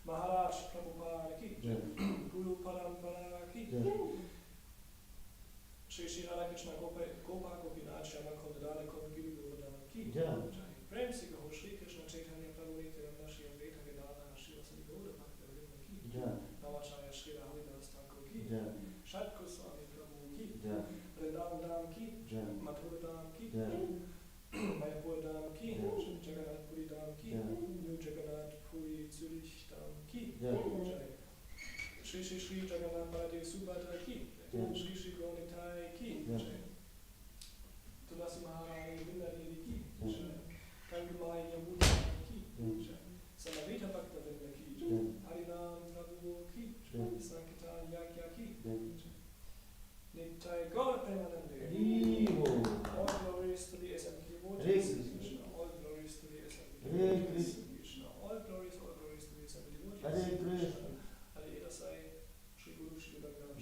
Maharaj Prabhupada ki, Guru Parampara ki, Shri Shri Radha Krishna Gopa Gopinath Shama Kund Radha Kund Giri Govardhan ki, Prem Si Gaho Shri Krishna Chaitanya Prabhu Nityananda Shri Advaita Gadadhara Shri Vasadi Gaura Bhakta Vrinda ki, Namacharya Shri Haridas Thakur ki, Shat Goswami Prabhu ki, Vrindavan Dham ki, Mathura Dham ki, Mayapur Dham ki, Jagannath Puri Dham ki, New Jagannath Puri Zurich Dham ki, Shri Shri Shri Jagannath Baladev Subhadra ki, Shri Shri Gaunitai ki, Tulasi Maharani Vrindadevi ki, Gangamai Yamuda ki, Samavita Bhakta Vrinda ki, Harinam Prabhu ki, Sankirtan Yagya ki, Nittai Gaur Premanande. All glories to the SMK devotees. All glories to the SMK devotees. All glories to the SMK devotees. Hare Rasai, Shri Guru Shri Bhagavan.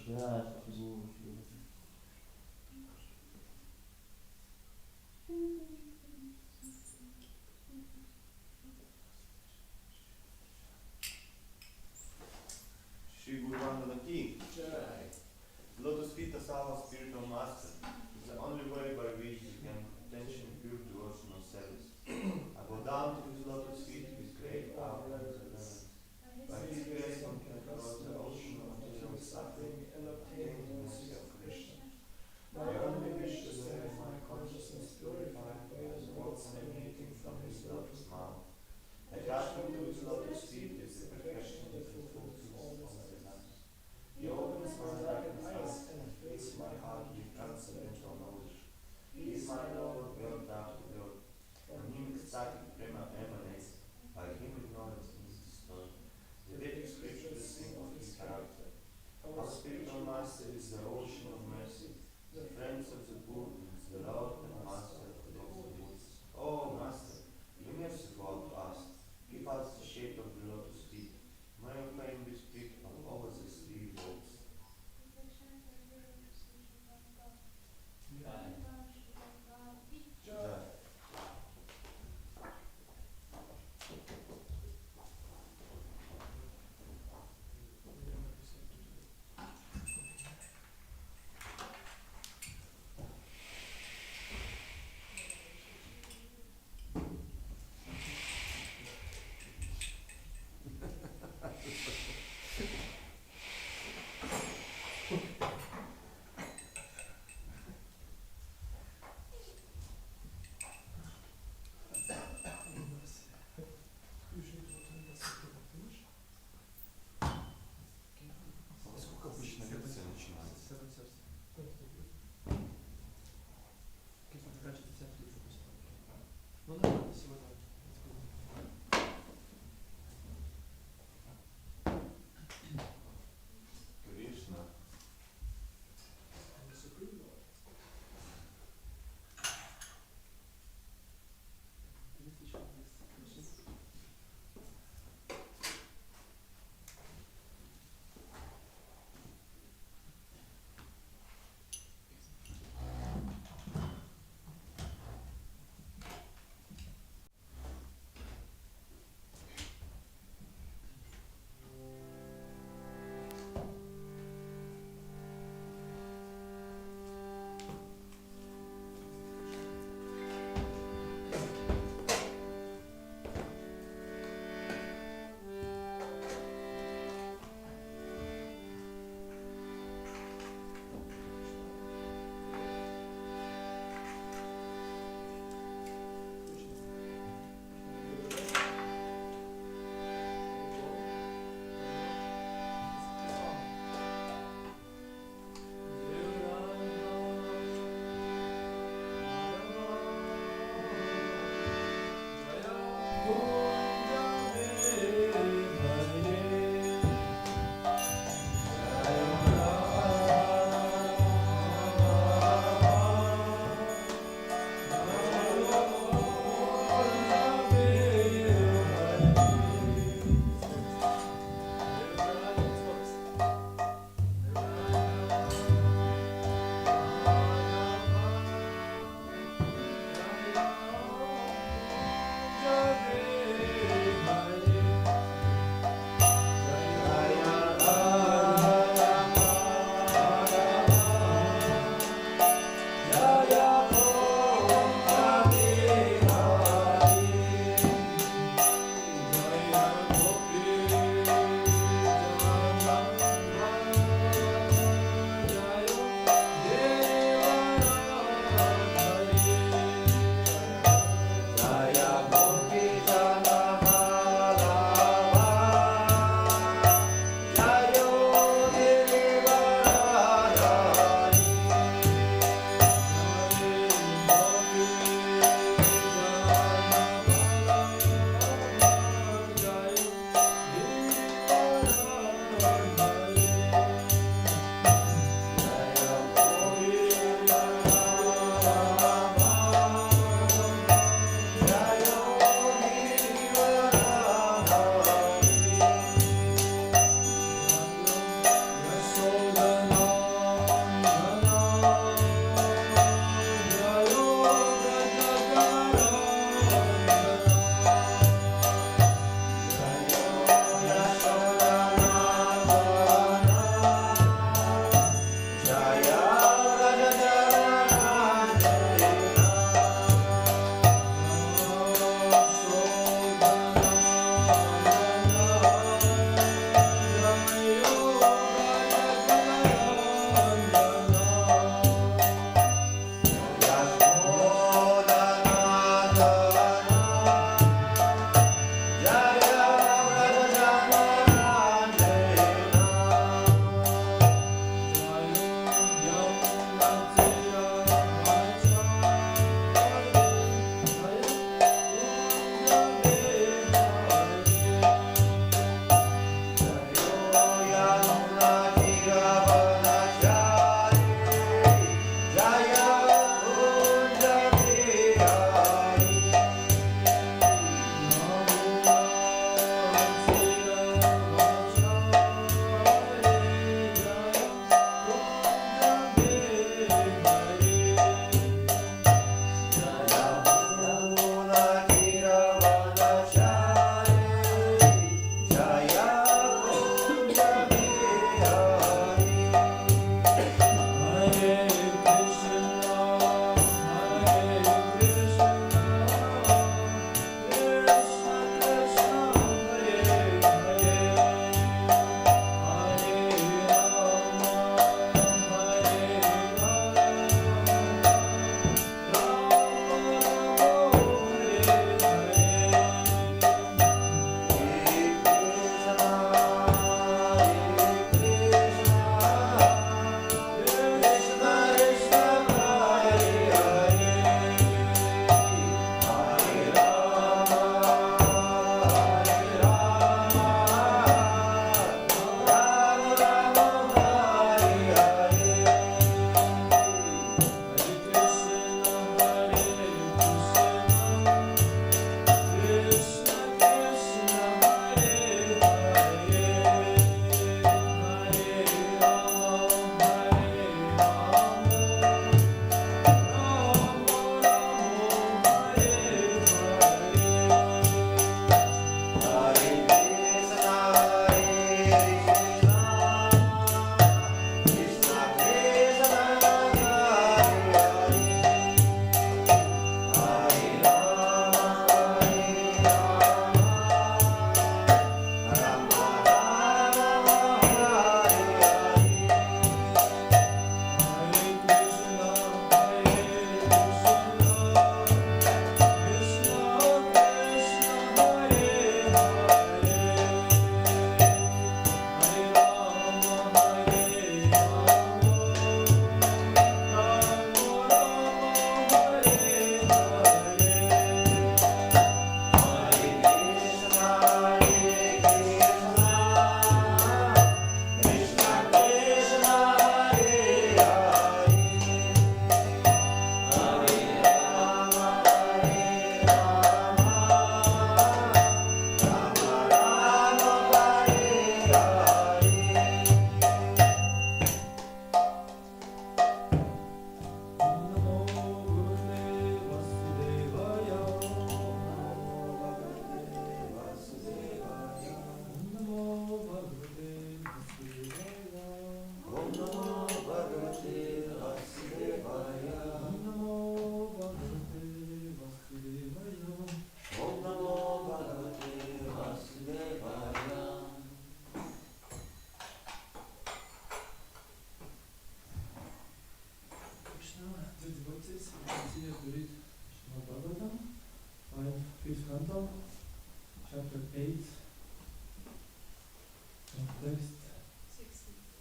text?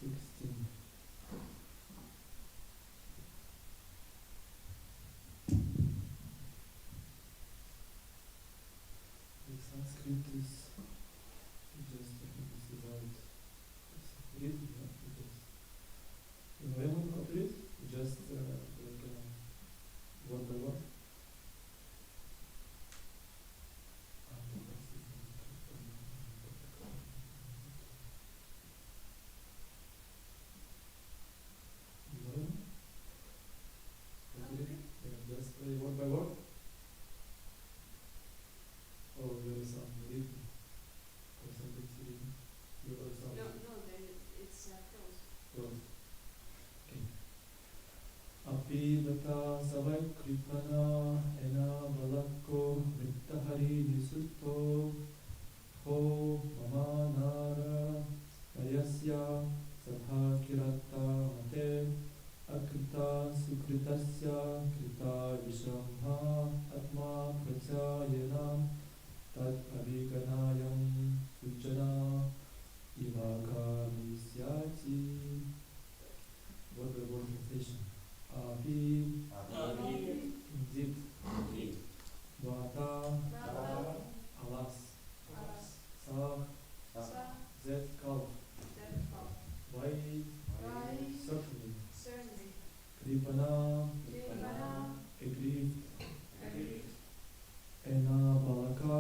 16. The Sanskrit is just this is out. Read, yeah, just. You know anyone how to read? Just like word by word. Just word by word. Or there is some rhythm or something sitting. No, it's prose. Prose. Okay. Api bata savai kripana ena balakko vittahari nisutto ho mama nara kayasya sabha kirata mate akrita sukritasya krita vishamha atma pratyayena tat aviganayam sujana ivagamisyati. Word by word translation. Api, indeed, Vata, alas, Sah, Zet, calf, Vai, certainly, Kripana, aggrieved, Ena balaka,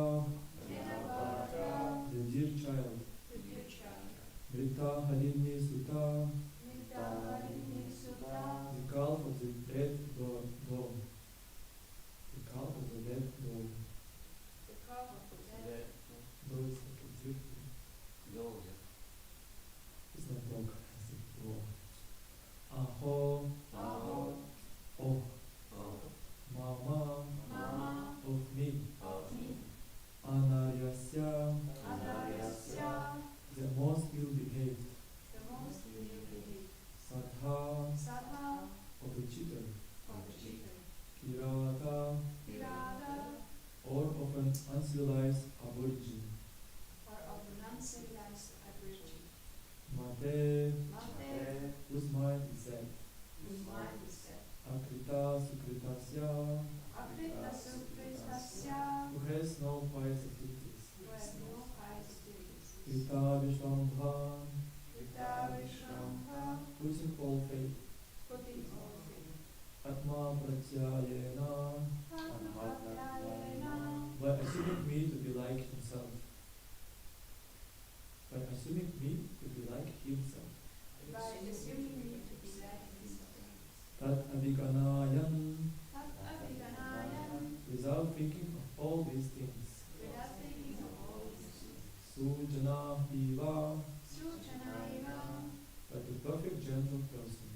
the dear child, Vrita harini sutta, the calf of the dead dog. The calf of the dead dog. Dog is like a deer. It's not dog, it's a dog. Aho, oh, mama, of me. Anaryasya, the most ill-behaved. Satha, of a cheater. Kirata, or of an uncivilized aborigine. Mate, whose mind is set. Akrita sukritasya, who has no pious activities. Krita vishvambha, putting all faith. Atma pratyayena, by assuming me to be like himself. Tat abhiganayan, without thinking of all these things. Sujana iva, like a perfect gentle person.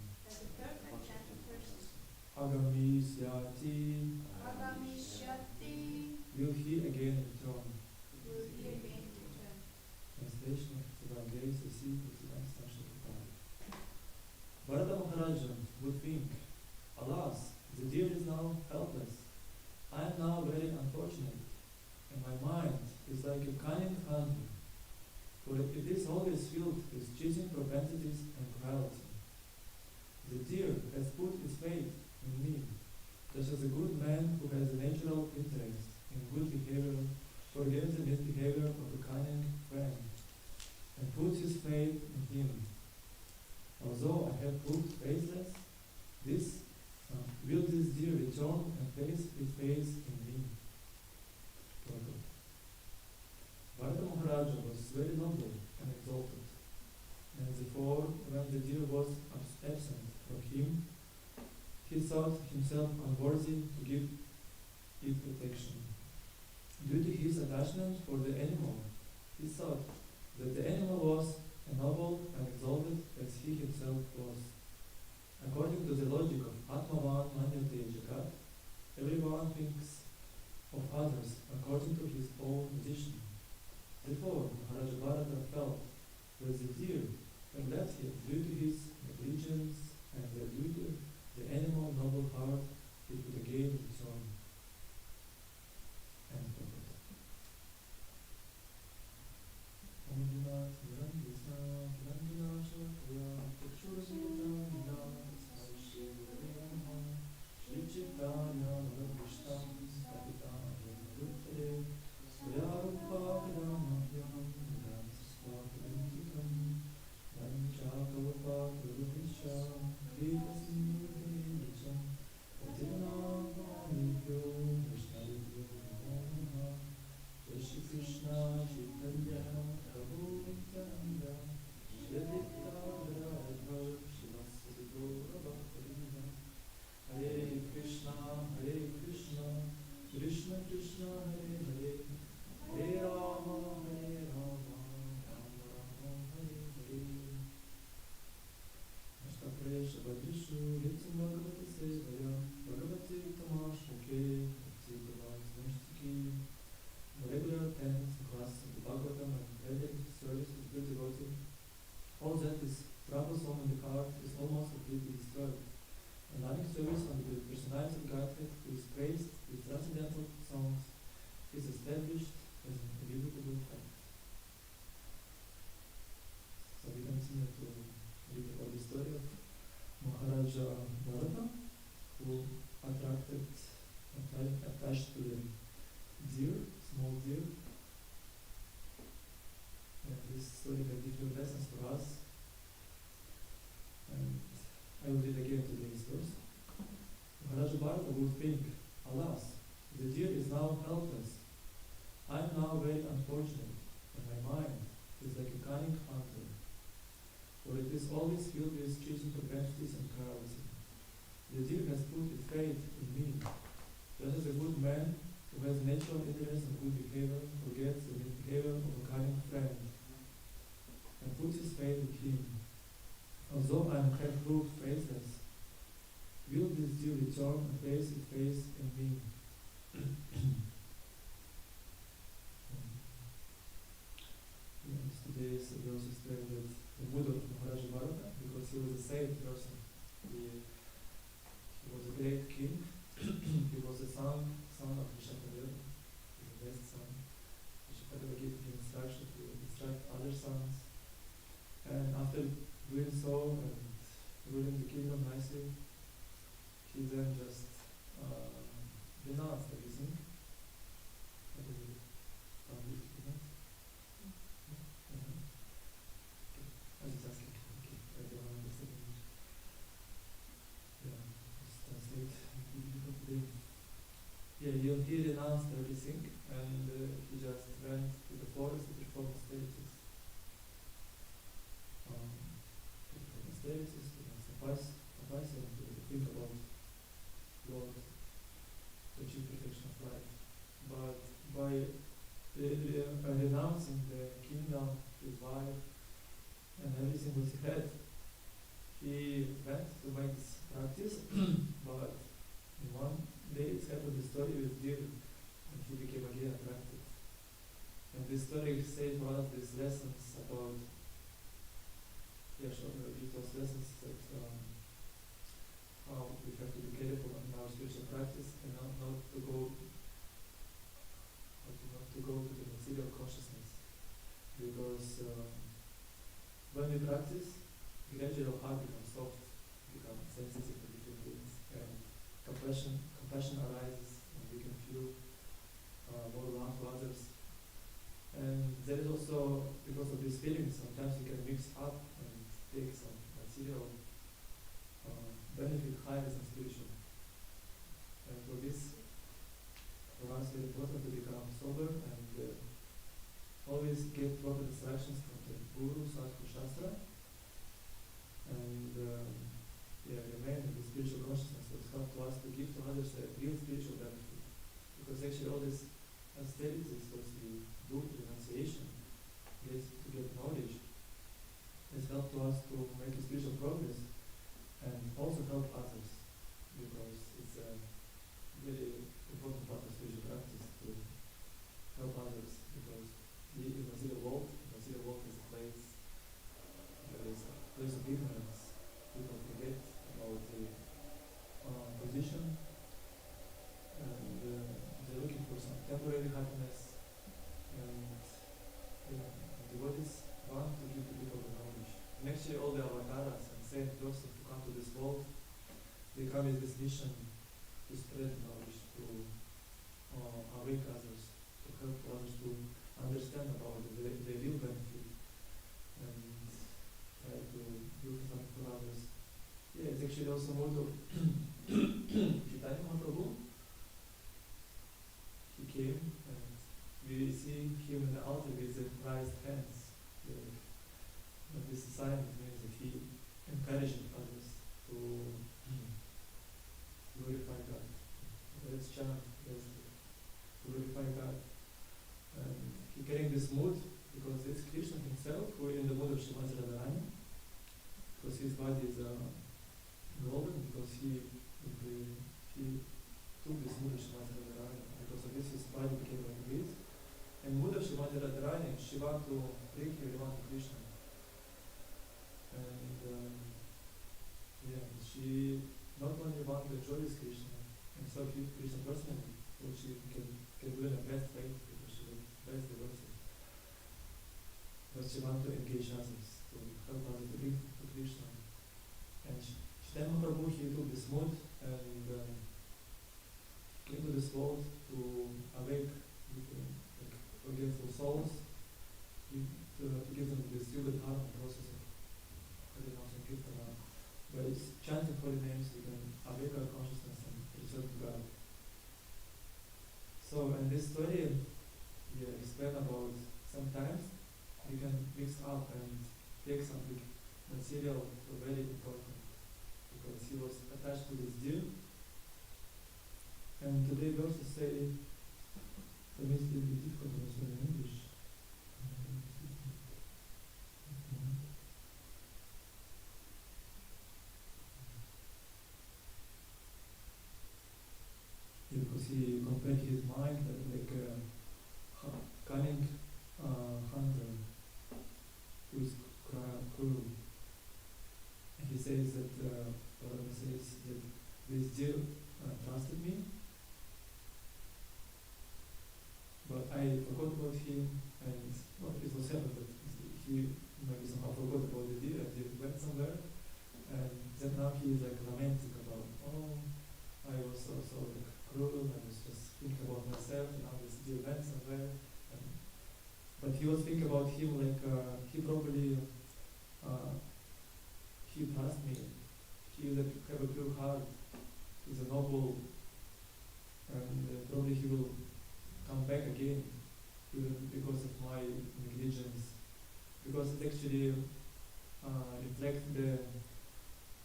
Agamisyati, will he again return? Translation of Evangelii Sasi Kusivan Sanshakapari. Bharata Maharaja would think, alas, the deer is now helpless. I am now very unfortunate, and my mind is like a cunning hunter, for it is always filled with cheating propensities and cruelty. The deer has put its faith in me, just as a good man who has a natural interest in good behavior forgives the misbehavior of a cunning friend, and puts his faith in him. Although I have proved faithless, will this deer return and place its faith in me? Bharata Maharaja was very noble and exalted, and therefore, when the deer was absent from him, he thought himself unworthy to give it protection. Due to his attachment for the animal, he thought that the animal was ennobled and exalted as he himself was. According to the logic of Atmavan Manyate Jagat, everyone thinks of others according to his own position. Therefore, Maharaja Bharata felt that the deer had left him due to his negligence, and that due to the animal noble heart, it would again return. End of it. wedding, service with good devotee, all that is troublesome in the heart is almost completely destroyed. And loving service under the personality of Godhead, who is praised with transcendental songs, is established as an irrevocable fact. So we continue to read about the story of Maharaja Bharata, who attached to the deer, small deer. And this story can give you lessons for us. And I will read again today's verse. Maharaja Bharata would think, alas, the deer is now helpless. I am now very unfortunate, and my mind is like a cunning hunter, for it is always filled with cheating propensities and carelessness. The deer has put its faith in me, just as a good man who has natural interest and good behavior forgets the behavior of a cunning friend and puts his faith in him. Although I have proved faithless, will this deer return and place its faith in me? Yes, today's verse explains that the mood of Maharaja Bharata, because he was a saved person. He was a great king. He was the son of Ekachakra, the best son. Ekachakra gave him instruction to instruct other sons. And after doing so and ruling the kingdom nicely, he then just renounced everything. I was just asking. Okay, I don't understand English. Yeah, just translate. Yeah, he renounced everything and he just went to the forest to perform austerities. To perform austerities, to sacrifice, and to think about Lord, to achieve perfection of life. But by renouncing the kingdom, his wife, and everything what he had, he went to make this practice, but in one day it happened the story with deer, and he became again attracted. And this story says for us these lessons about, gives us lessons that how we have to be careful in our spiritual practice and not to go to the material consciousness, because when we practice, gradually our heart becomes soft, becomes sensitive to different things, and compassion arises, and we can feel more love for others. And there is also, because of these feelings, sometimes we can mix up and take some material benefit higher than spiritual. And for this, for us, it's very important to become sober and always get proper instructions from the Guru, Sadhu, Shastra, and remain in the spiritual consciousness that help to us to give to others a real spiritual benefit. Because actually all this austerities that we do, renunciation, to get knowledge, has helped to us to make a spiritual progress and also help others, because it's a very important part of spiritual practice to help others, because in the material world is a place, there is a place of ignorance. People forget about the position, and they're looking for some temporary happiness, and devotees want to give the people the knowledge. And actually all the avatars and saint persons who come to this world, they come with this mission to spread knowledge, to awake others, to help others to understand about the real benefit, and try to do something for others. Yeah, it's actually also motto of Chaitanya Mahaprabhu. He came and we see him in the altar with the raised hands. And this sign means that he encouraging others to glorify God. Let's chant, let's glorify God. And he carrying this mood because it's Krishna himself who is in the mood of Srimati Radharani, because his body is golden, because he took this mood of Srimati Radharani. Because of this his body became like this. And mood of Srimati Srimati Radharani, she want to bring everyone to Krishna. And she not only want to enjoy this Krishna, and so Krishna personally, so she can do in the best way, because she is best devotee. But she want to engage others, to help others to bring to Krishna. And Chaitanya Mahaprabhu, he took this mood and came to this world to awake forgetful souls, to give them this Yuga Dharma process of Harinam Sankirtana. By chanting holy names, we can awake our consciousness and return to God. So, in this story, we explain about sometimes we can mix up and take something material very important, because he was attached to this deal. And today we also say, for me it's a little bit difficult to understand in English. Because he compared his mind like a cunning hunter who is cruel. And he says that, this deer trusted me, but I forgot about him, and it was happened that he maybe somehow forgot about the deer and he went somewhere, and then now he is like lamenting about, I was so like cruel, I was just thinking about myself, and now this deer went somewhere. But he was thinking about him like he probably he trusts me. He like have a pure heart. He's a noble, and probably he will come back again, even because of my negligence. Because it actually reflects the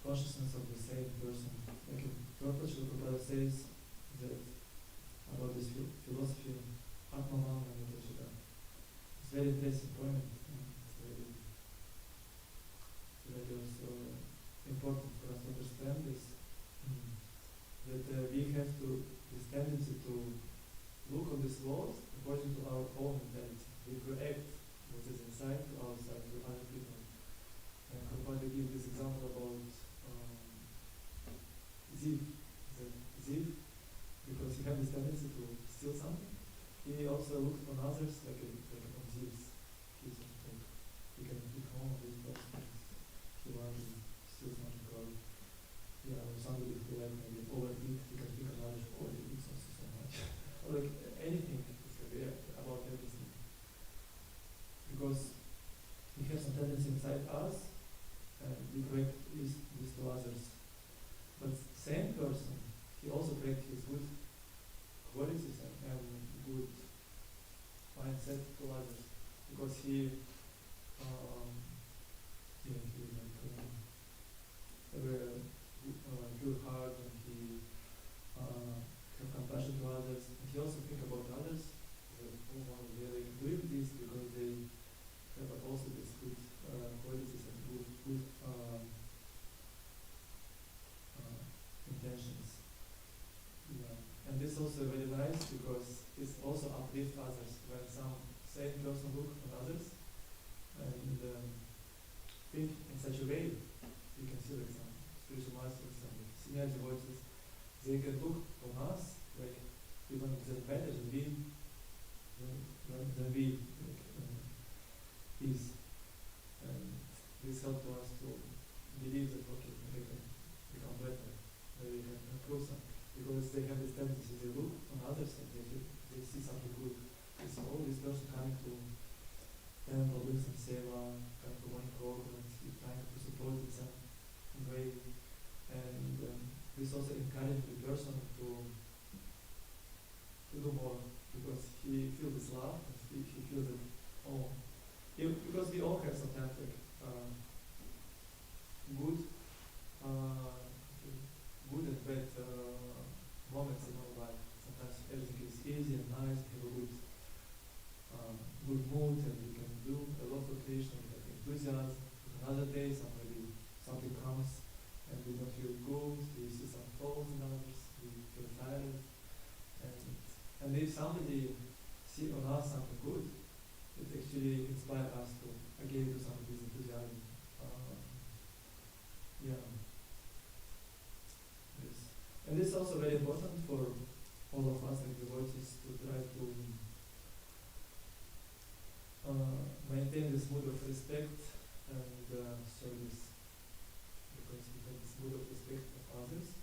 consciousness of the same person. Like in Prabhupada, Prabhupada says that about this philosophy, Atmaman and Ekachakra. It's a very interesting point. It's very also important for us to understand this. That we have this tendency to look on this world according to our own mentality. We project what is inside to outside to other people. And Prabhupada gives this example about Ziv. Ziv, because he had this tendency to steal something, he also looked on others like on thieves. He can pick home this person. He wanted to steal something, or somebody who like maybe overeat, he can pick another or he eats also so much. Or like anything, it's about everything. Because we have some tendency inside us, and we project this to others. But same person, he also projects his good qualities and good mindset to others, because he have a pure heart, and he have compassion to others, and he also think about others. They are doing this because they have also these good qualities and good intentions. And this is also very nice because it also uplifts others. When some same person look on others and think in such a way, you can see like some spiritual masters, some senior devotees, they can look on us like even they're better than we is. And this helps us to believe that okay, they can become better, they can improve something. Because they have this tendency, they look on others and they see something good. They see, this person coming to temple, doing some seva, coming to one program, trying to support in some way. And this also encourages the person to do more, because he feels this love, and he feels that, because we all have sometimes like good and bad moments in our life. Sometimes everything is easy and nice, we have a good mood, and we can do a lot for Krishna, we have enthusiasm. Another day, something comes and we don't feel good, we see some faults in others, we feel tired. And if somebody see on us something good, actually inspire us to again do some of this enthusiasm. Yeah. Yes. And this is also very important for all of us like devotees to try to maintain this mood of respect and service, because we have this mood of respect of others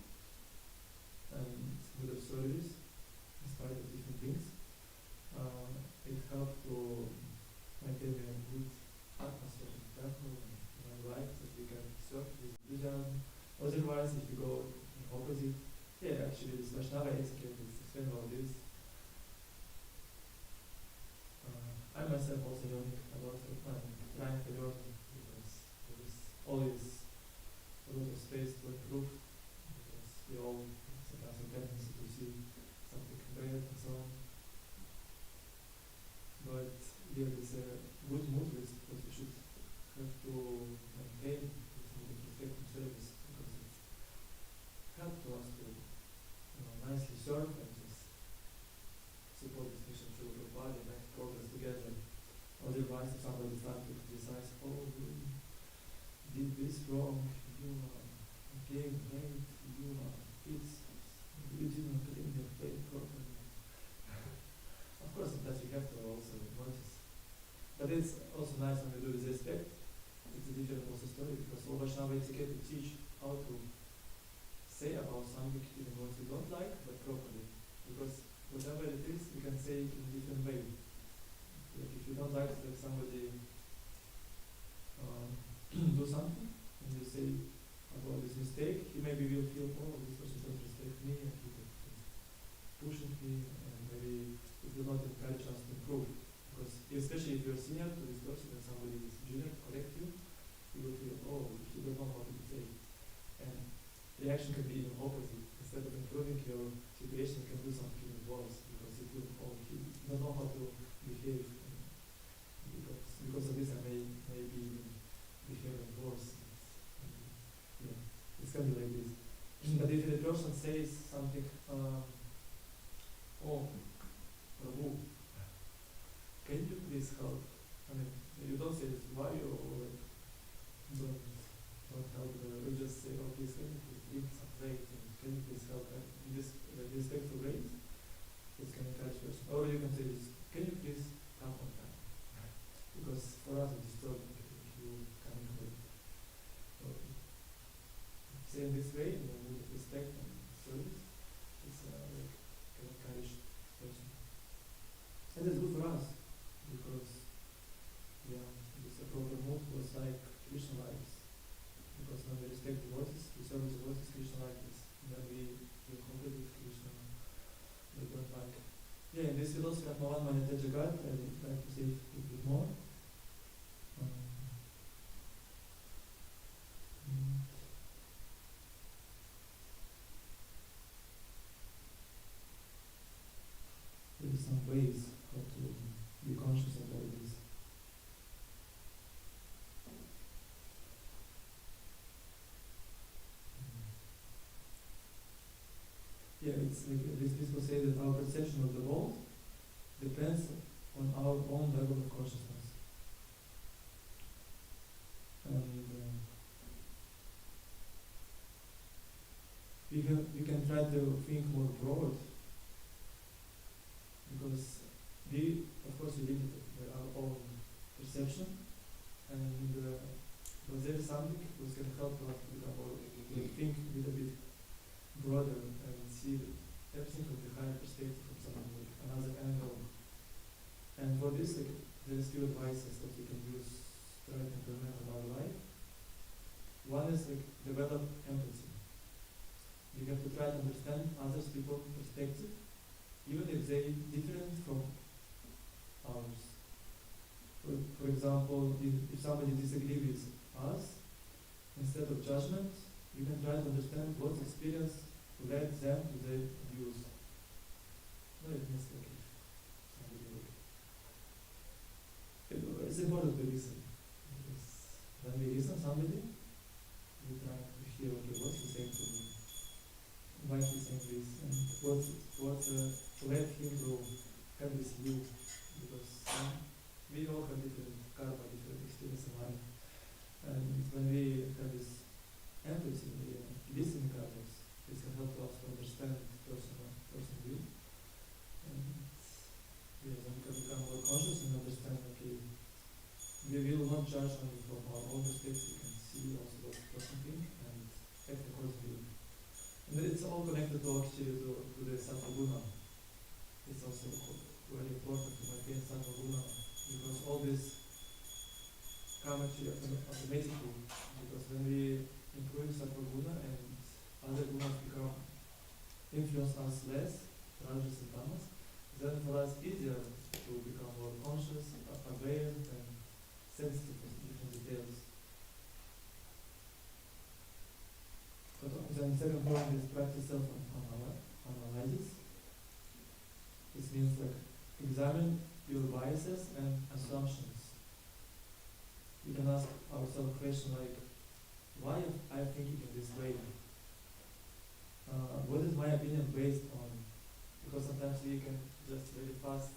and this mood of service in spite of different things. It helps to maintain a good atmosphere in the temple and in our life, that we can serve with enthusiasm. Otherwise, if we go in opposite, actually this Vaishnava etiquette is explained about this. I myself also learning a lot of trying to learn, because there is always a lot of space to improve, because we all sometimes have tendency to see something bad and so on. But here is a good mood that we should have to maintain this mood of respect and service, because it helps to us to nicely serve and just support this mission through the body and make progress together. Otherwise, if somebody starts to criticize, oh, you did this wrong, you again late, you you didn't clean your plate properly. Of course, sometimes we have to also notice. But it's also nice when we do with respect. It's a different also story, because all Vaishnava etiquette to teach how to say about something even what we don't like, but properly. Because whatever it is, you can say it in a different way. Like if you don't like that somebody do something, and you say about this mistake, he maybe will feel, oh, this person doesn't respect me, and he is pushing me, and maybe it will not encourage us to improve. Because especially if you're senior to this person and somebody is junior, correct you, you will feel, oh, he doesn't know how to say. And reaction can be even opposite. Instead of improving your situation, you can do something even worse, because you feel, oh, he doesn't know how to behave. Because of this, I may be even behaving worse. Yeah, it's can be like this. But if the person says something, oh, Prabhu, can you please help? I mean, you don't say this, why you like, don't help, you just say, oh, please, can you please give some weight, and can you please help? And this respectful way, this can encourage person. Or you can say this, can you please come on time? Because for us it's disturbing if you come in late. So, say in this way, in a mood of respect and service, it's like can encourage person. And it's good for us, because this appropriate mood was like Krishna likes. Because when we respect the voices, we serve the voices, Krishna likes this. And then we compete with Krishna, we don't like. Yeah, in this philosophy of Mahatma Ekachakra, I would like to say a little bit more. There are some ways how to be conscious of all this. Yeah, it's like these people say that our perception of the world depends on our own level of consciousness. And we can try to think more broad, because we, of course, we limit our own perception, and but there is something which can help us to think a little bit broader and see everything from the higher perspective, from something like another angle. And for this, like, there are few advices that we can use to try to implement in our life. One is like develop empathy. You have to try to understand other people's perspective, even if they different from ours. For example, if somebody disagrees with us, instead of judgment, you can try to understand what experience led them to their views. No, it means like if somebody like, it's important to listen. Because when we listen to somebody, we try to hear, okay, what's he saying to me? Why he's saying this? And what led him to have this view? Because we all have not judge only from our own mistakes, we can see also what the person thinks and act accordingly. And it's all connected to actually to the Sattva Guna. It's also very important to maintain Sattva Guna because all this come actually automatically. Because when we improve Sattva Guna and other gunas become influence us less, Rajas and Tamas, then for us easier to become more conscious, aware, and sensitive to different details. But then second point is practice self-analysis. This means like examine your biases and assumptions. We can ask ourselves a question like, why am I thinking in this way? What is my opinion based on? Because sometimes we can just very fast,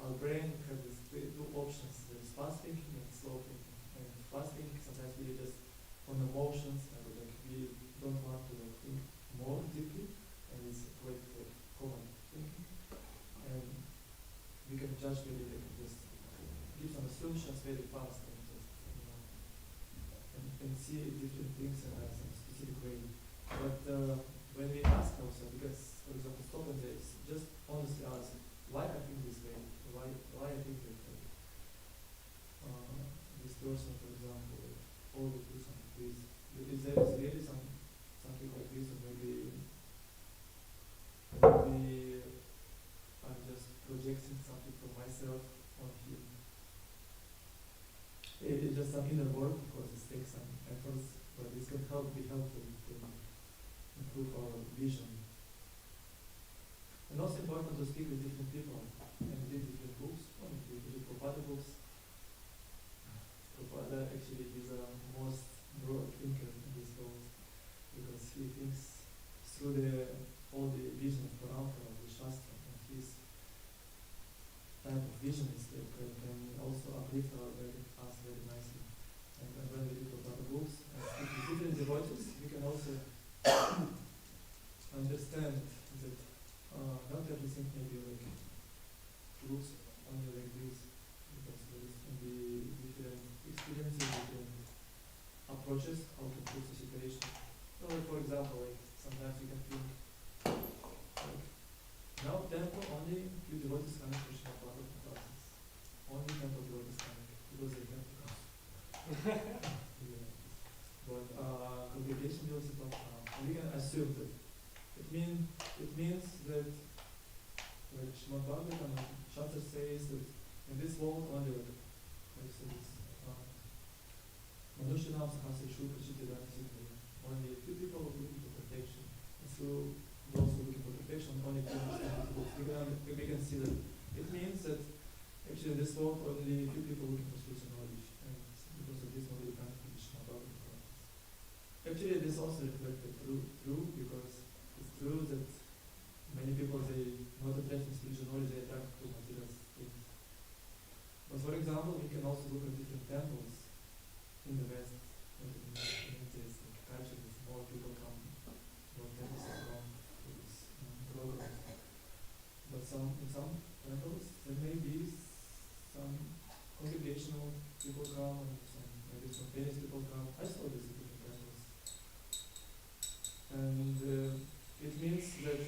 our brain has these two options. There is fast thinking and slow thinking. And fast thinking, sometimes we just on emotions and like we don't want to like, think more deeply, and it's quite like common thinking. And we can judge very like just give some assumptions very fast and just and see different things in a some specific way. But when we ask ourselves, because for example, stop and just honestly ask, why I think this way? Why I think that this person, for example, always do something like this? If there is really something like this, or maybe I'm just projecting something from myself on him. It's just some inner work, of course, it takes some efforts, but this can be helpful to improve our vision. And also important to speak with different people and read different books. If you read Prabhupada books, Prabhupada actually is the most broad thinker in this world because he thinks through all the vision of Parampara, of the Shastra, and his type of vision is can also uplift us very nicely. And when we read Prabhupada books and speak with different devotees, we can also understand that not everything may be like looks only like this, because there is can be different experiences, different approaches how to improve the situation. So like for example, like sometimes you can think like now temple only few devotees coming to Krishna Prabhupada classes. Only temple devotees coming because they have to come. Yeah. But congregation devotees don't come. And we can assume that it means that like Srimad Bhagavatam and Shastra says that in this world only like says Manushanam Sahasra Shukra Chittadana Siddhi. Only a few people are looking for perfection. And through those who are looking for perfection, only few understand this. We can see that it means that actually in this world only a few people are looking for spiritual knowledge. And because of this nobody comes to Srimad Bhagavatam. Actually this also reflected true because it's true that many people, they not attract to spiritual knowledge, they attract to material things. But for example, we can also look at different temples in the West, in this culture, more people come, more temples come to this program. But in some temples, there may be some congregational people come, and maybe spontaneous people come. I saw this in different temples. And it means that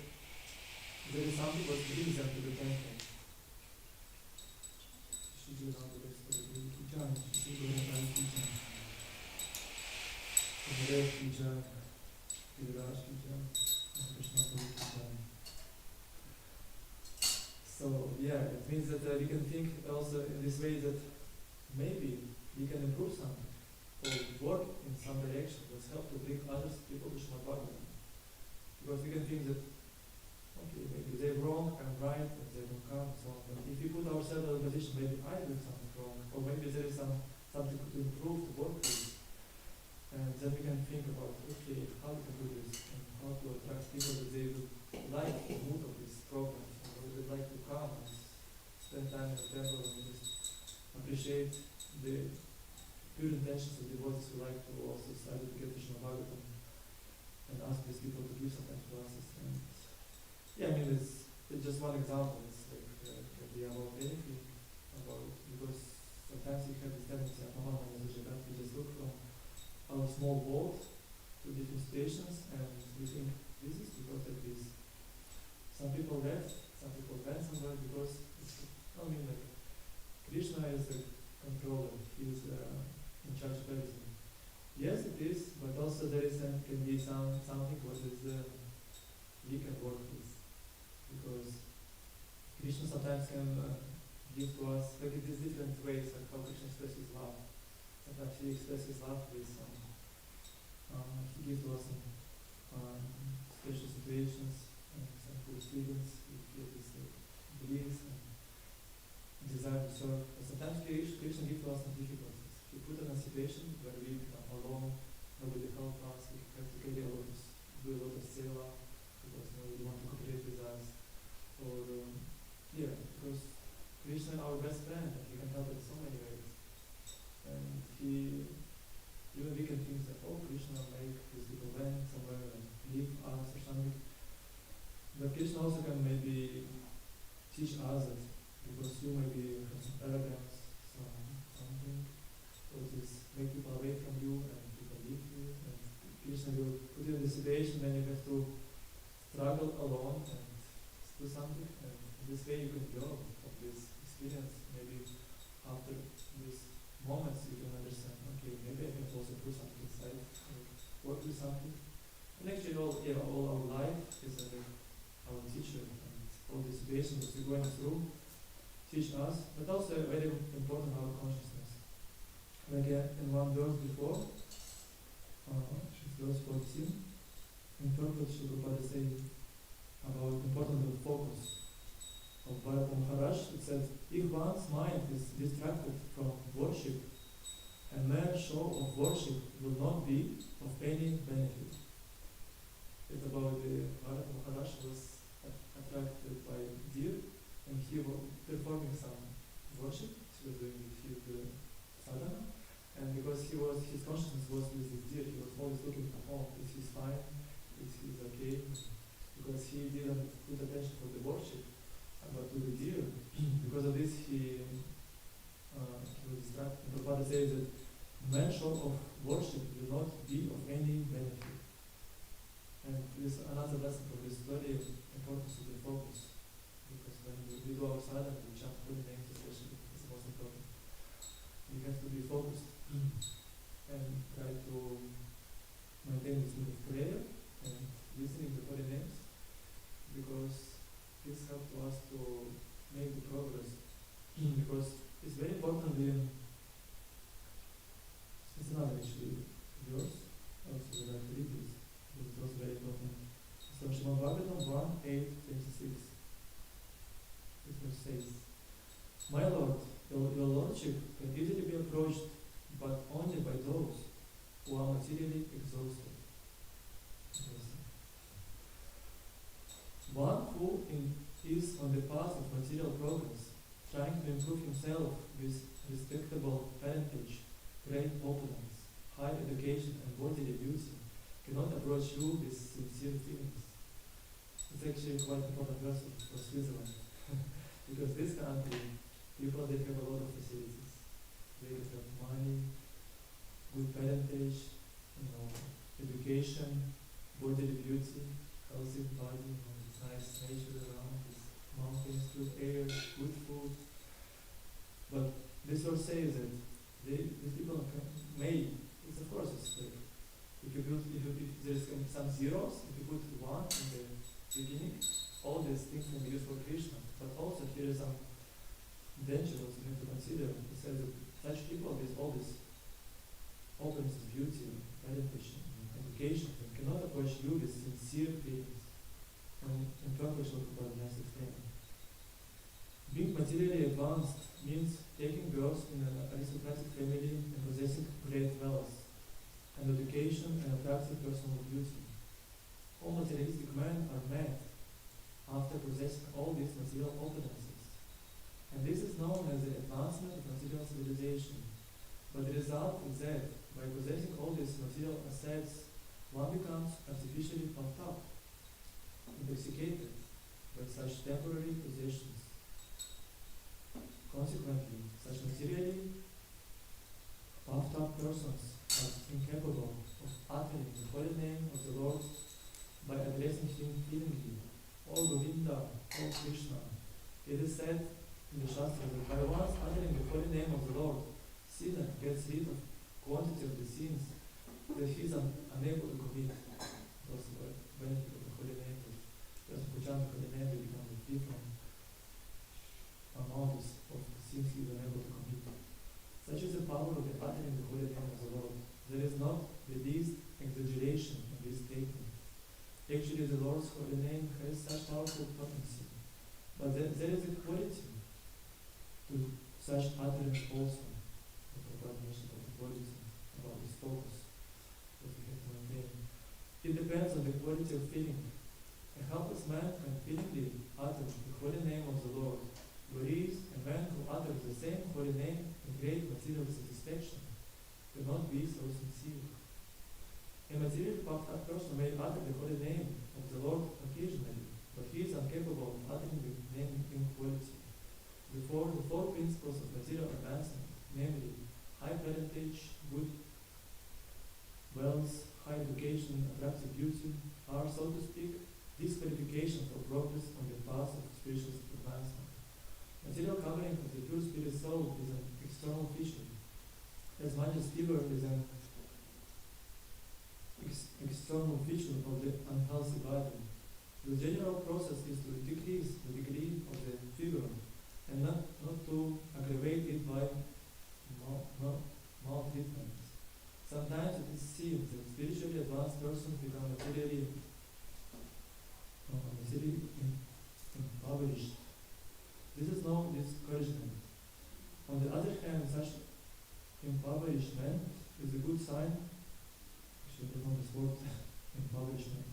there is something what brings them to the temple. So yeah, it means that we can think also in this way that maybe we can improve something or work in some direction that's help to bring others people to Srimad Bhagavatam. Because we can think that okay, maybe they're wrong, I'm right, and they don't come, so on. But if we put ourselves in a position, maybe I do something wrong, or maybe there is something to improve, to work with, and then we can think about, okay, how we can do this, and how to attract people that they would like the mood of this program, or they would like to come and spend time in the temple and just appreciate the pure intentions of the devotees who like to also study to get to Srimad Bhagavatam, and ask these people to give some time to classes. And yeah, I mean, it's just one example. It's like can be about anything, about because sometimes sometimes we just look from our small boat to different stations and we think this is because of this. Some people left, some people went somewhere because Krishna is the controller, he is in charge of everything. Yes, it is, but also there can be something what is we can work with, because Krishna sometimes can give to us, like it is different ways like how Krishna expresses love. Sometimes he expresses love with he gives to us some special situations and some good feelings, we feel this bliss and desire to serve. But sometimes Krishna gives to us some difficulties. He put us in a situation where we become alone, nobody help us, we have to carry do a lot of seva because nobody want to cooperate with us. Or because Krishna is our best friend and he can help us in so many ways. And even we can think that, oh, Krishna make these people went somewhere and leave us or something. But Krishna also can maybe teach us that because you maybe have some arrogance, something, or just make people away from you and people leave you. And Krishna will put you in the situation when you have to struggle alone and do something. And this way you can grow from this experience. Maybe after these moments you can understand, okay, maybe I can also put something inside and work with something. And actually all our life is our teacher, and all the situations that we're going through teach us, but also very important our consciousness. Like in one verse before, verse 14, in purport Srila Prabhupada says about the importance of focus. Of Bharata Maharaj, it says, if one's mind is distracted from worship, a mere show of worship will not be of any benefit. It's about the Bharata Maharaj was attracted by deer, and he was performing some worship. He was doing his sadhana, and because his consciousness was with the deer, he was always looking for, oh, is he fine? Is he okay? Because he didn't put attention for the worship, but to the deer. Because of this, he was distracted. And Prabhupada says that man show of worship will not be of any benefit. And this another lesson for this very importance of the focus. Because when we do our sadhana, we chant holy names especially, it's the most important. We have to be focused and try to maintain this mood of prayer and listening to holy names, because this helps us to make the progress. Because it's very important it's another actually verse, also we like to read this. It's also very important. So Srimad Bhagavatam 1:8-26. This verse says, my Lord, your Lordship can easily be approached, but only by those who are materially exhausted. One who is on the path of material progress, trying to improve himself with respectable parentage, great opulence, high education and bodily beauty, cannot approach you with sincere feelings. It's actually quite important verse for Switzerland. Because this country, people, they have a lot of facilities. They have money, good parentage, education, bodily beauty, healthy body, it's nice nature around, it's mountains, good air, good food. But this verse says that these people it's of course it's like, if there's some zeros, if you put one in the beginning, all these things can be used for Krishna. But also here is some dangers you have to consider. It says that such people with all this openness, beauty, parentage, education, cannot approach you with sincere feelings. And in purpose of what God has explained. Being materially advanced means taking birth in an aristocratic family and possessing great wealth, and education and attractive personal beauty. All materialistic men are mad after possessing all these material opulences. And this is known as the advancement of material civilization. But the result is that by possessing all these material assets, one becomes artificially puffed up, intoxicated by such temporary possessions. Consequently, such materially gets rid of quantity of the sins that he is unable to commit. Those were benefit of the holy name. Just who chant the holy name, they become free from amounts of sins he is unable to commit. Such is the power of the uttering the holy name of the Lord. There is not the least exaggeration in this statement. Actually, the Lord's holy name has such powerful potency, but there is a quality to such utterance also. The Prabhupada mentioned about the quality, about this focus that we have to maintain. It depends on the quality of feeling. A helpless man can feelingly utter the holy name of the Lord, whereas a man who utters the same holy name in great material satisfaction cannot be so sincere. A materially puffed up person may utter the holy name of the Lord occasionally, but he is incapable of uttering the name in quality. Therefore, the four principles of material advancement, namely high parentage, good wealth, high education, attractive beauty, are, so to speak, disqualification for progress on the path of spiritual advancement. Material covering of the pure spirit soul is an external feature, as much as fever is an external feature of the unhealthy body. The general process is to decrease the degree of the fever and not to aggravate it by maltreatment. Sometimes it is seen that spiritually advanced persons become materially impoverished. This is no discouragement. On the other hand, such impoverishment is a good sign. Actually, I don't know this word, impoverishment.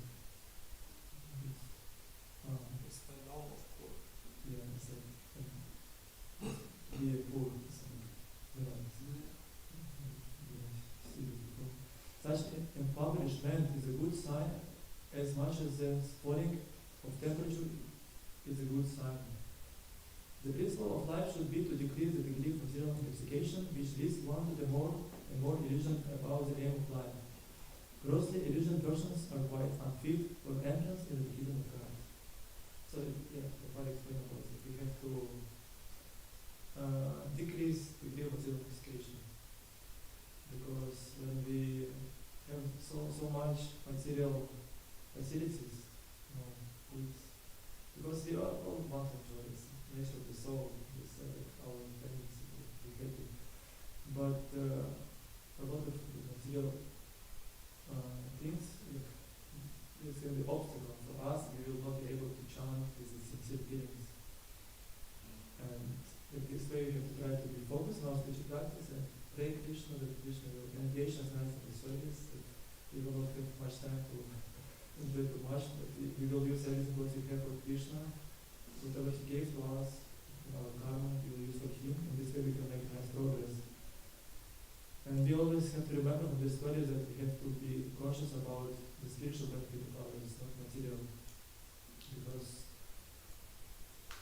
It's the norm of poor. Yeah, it's like be poor. Such impoverishment is a good sign as much as the falling of temperature is a good sign. The principle of life should be to decrease the degree of material intoxication, which leads one to the more and more illusion about the aim of life. Grossly illusioned persons are quite unfit for entrance into the kingdom of God. So, yeah, I'll explain about it. We have to decrease the degree of material intoxication, because when we have so much material facilities, goods, because we all want to enjoy this nature of the soul, this our tendency to be happy. But a lot of material things, there's going to be obstacle for us. We will not be able to chant with the sincere feelings. And in this way, we have to try to be focused on our spiritual practice and pray Krishna, that Krishna will engage us nice in the service. That we will not have much time to enjoy too much, but we will use everything what we have for Krishna. Whatever he gave to us, our karma, we will use for him. In this way, we can make nice progress. And we always have to remember from this story that we have to be conscious about the spiritual benefit of others, not material. Because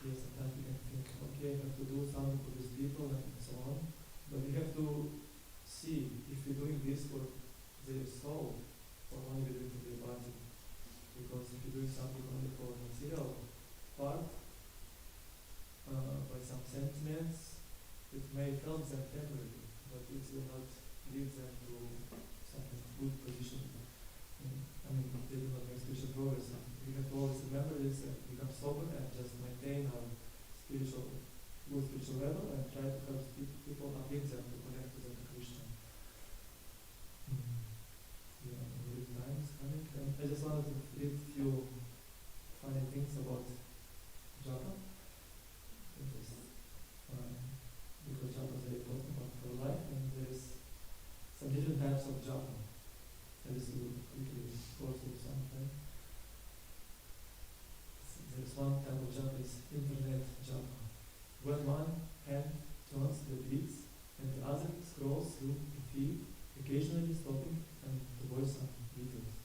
sometimes we can think, okay, I have to do something for these people and so on. But we have to see if we're doing this for their soul or only we're doing for their body. Because if you're doing something only for material part, by some sentiments, it may help them temporarily, but it will not lead them to some good position. They will not make spiritual progress. We have to always remember this and become sober and just maintain our good spiritual level and try to help people uplift them to connect to them to Krishna. Yeah, the time is coming. And I just wanted to read a few funny things about japa. Because japa is very important part of our life, and there's some different types of japa. I just will quickly go through some of them. There's one type of japa is internet japa. When one hand turns the beats and the other scrolls through the feed, occasionally stopping and to voice some details.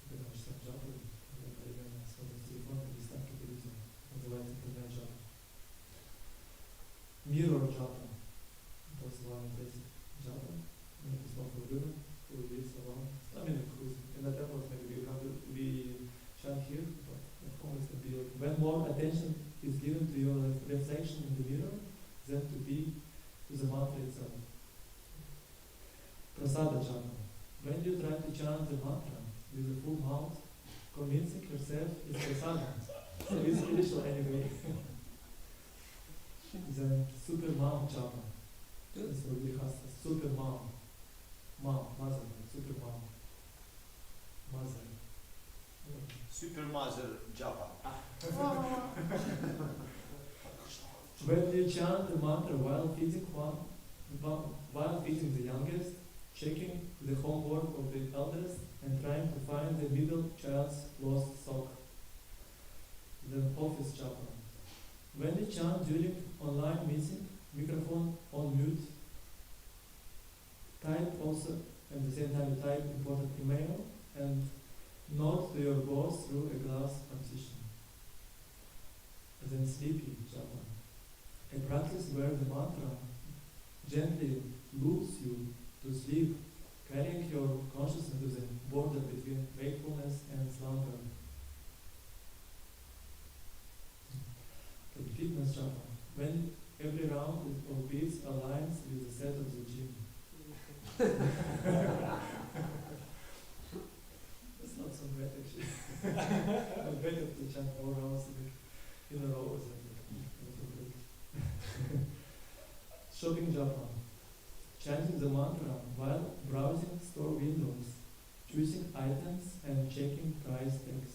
Когда наш сам жаба, когда появляется свободный телефон, и дистанки телевизора, называется интернет жаба. Mirror japa. That's one basic japa. It's one for women who lives alone. Who's in the temple, maybe we chant here, but at home it can be. When more attention is given to your reflection in the mirror than to the mantra itself. Prasada japa. When you try to chant the mantra with a full mouth, convincing yourself is prasada. So it's spiritual anyway. It's a super mom japa. That's what we have. Super mom. Mom, mother, super mom. Mother. Super Mother Japa. When you chant the mantra while feeding the youngest, checking the homework of the elders, and trying to find the middle child's lost sock. Then office japa. When you chant during online meeting, microphone on mute, type also, at the same time you type important email, and nod to your boss through a glass partition. Then sleepy japa. A practice where the mantra gently lulls you to sleep, carrying your consciousness to the border between wakefulness and slumber. The fitness japa. When every round of beats aligns with the set of the gym. That's not so bad actually. I'm better to chant more rounds in a row or something. Shopping japa. Chanting the mantra while browsing store windows, choosing items and checking price tags.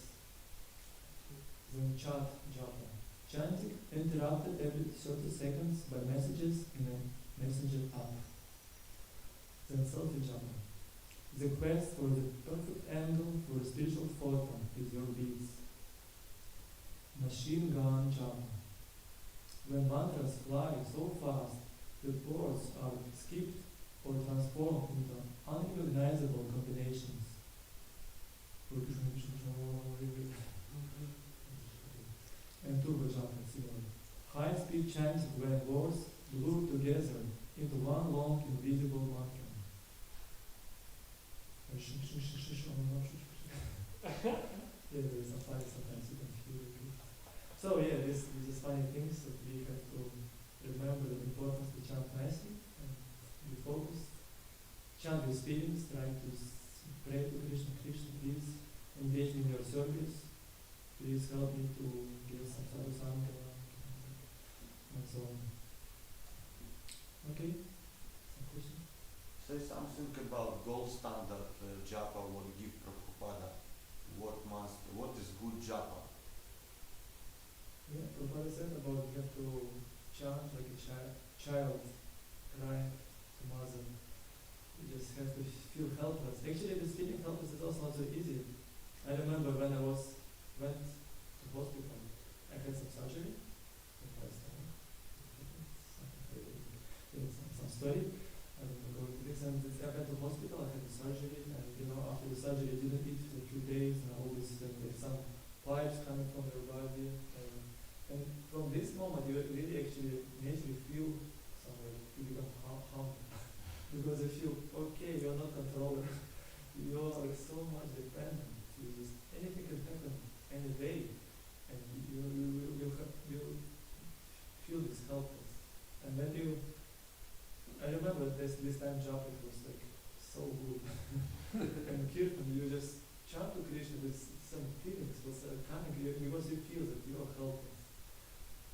Then chat japa. Chanting interrupted every 30 seconds by messages in a messenger app. Then selfie japa. The quest for the perfect angle for a spiritual photo with your beads. Machine gun japa. When mantras fly so fast that words are skipped or transformed into unrecognizable combinations. And turbo japa similar. High-speed chanting when words blur together into one long invisible mantra. Yeah, there's some funny sometimes you can feel it. So yeah, these are funny things that we have to remember the importance to chant nicely and be focused. Chant with feelings, trying to pray to Krishna. Krishna, please engage me in your service. Please help me to get some sadhusanga and so on. Okay? Some question? Say something about gold standard japa what give Prabhupada. What is good japa? Yeah, Prabhupada said about you have to chant like a child crying to mother. You just have to feel helpless. Actually, this feeling helpless is also not so easy. I remember when I went to hospital, I had some surgery. Some story. I don't know, going to this, and I went to hospital. I had a surgery, and after the surgery, I didn't eat for a few days, and always there's some pipes coming from your body. And from this moment, you really actually immediately feel somewhere you become humble. Because you feel, okay, you're not controller. You're like so much dependent. You just, anything can happen any day. And you feel this helpless. And when I remember this time job, it was like so good. And Kirtan, you just chant to Krishna with some feelings, was coming because you feel that you are helpless.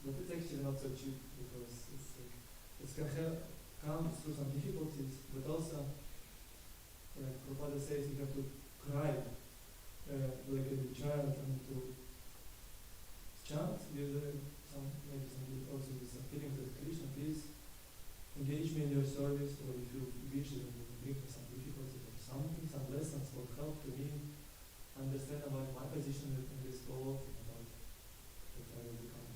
But it's actually not so cheap because it's can come through some difficulties, but also, like Prabhupada says, you have to cry like a child and to chant with also with some feelings that Krishna, please engage me in your service, or if you wish that you bring me some difficulties or something, some lessons will help to me understand about my position in this world, about that I will become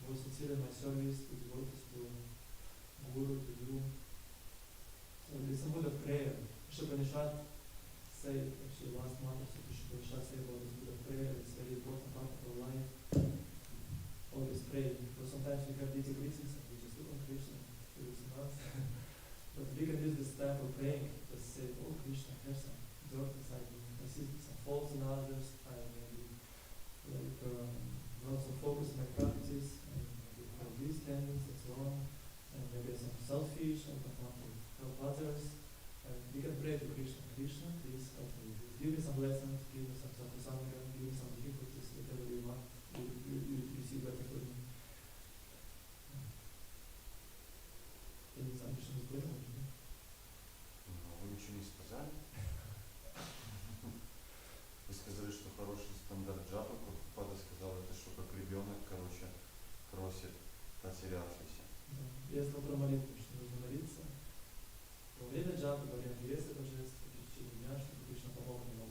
more sincere in my service, to devote to Guru, to you. So it's a mood of prayer. Upanishad say, actually last month, Upanishad say about this mood of prayer. It's a very important part of our life. Always pray, because sometimes we have these greetings and we just look on Krishna, it's not. But we can use this time for praying. Just say, oh Krishna, here's some dirt inside me. I see some faults in others. I maybe also focus on my practice and have these tendencies and so on. And maybe I'm selfish, I don't want to help others. And Krishna, please help me with this. Give me some lessons, give me some sadhusanga, give me some difficulties, whatever you want, you see better for me. Я не знаю, что мы поняли. Ну, вы ничего не сказали. Вы сказали, что хороший стандарт джапа, Прабхупада сказал, это что как ребенок, короче, просит потерявшийся. Да. Я сказал про молитву, что нужно молиться. Во время джапы, во время веса божеств, в течение дня, чтобы Кришна помог нам